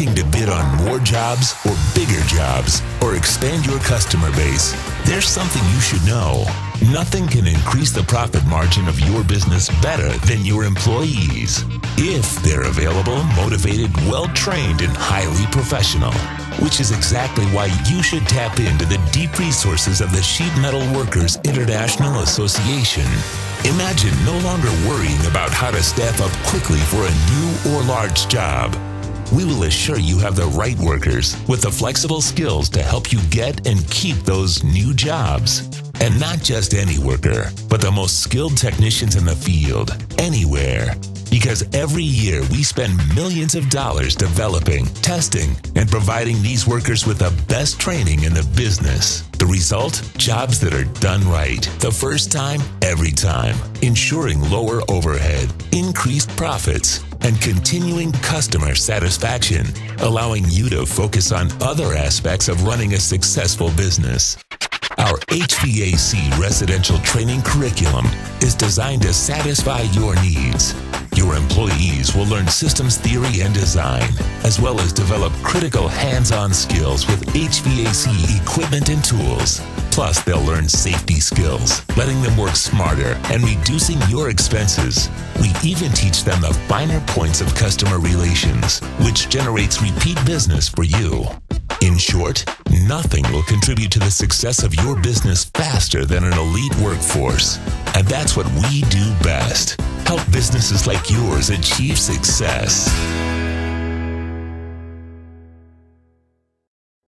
Looking to bid on more jobs or bigger jobs or expand your customer base? There's something you should know. Nothing can increase the profit margin of your business better than your employees. If they're available, motivated, well-trained, and highly professional. Which is exactly why you should tap into the deep resources of the Sheet Metal Workers International Association. Imagine no longer worrying about how to staff up quickly for a new or large job. We will assure you have the right workers with the flexible skills to help you get and keep those new jobs. And not just any worker, but the most skilled technicians in the field, anywhere. Because every year we spend millions of dollars developing, testing, and providing these workers with the best training in the business. The result? Jobs that are done right, the first time, every time, ensuring lower overhead, increased profits, and continuing customer satisfaction, allowing you to focus on other aspects of running a successful business. Our HVAC residential training curriculum is designed to satisfy your needs. Your employees will learn systems theory and design, as well as develop critical hands-on skills with HVAC equipment and tools. Plus, they'll learn safety skills, letting them work smarter and reducing your expenses. We even teach them the finer points of customer relations, which generates repeat business for you. In short, nothing will contribute to the success of your business faster than an elite workforce. And that's what we do best. Help businesses like yours achieve success.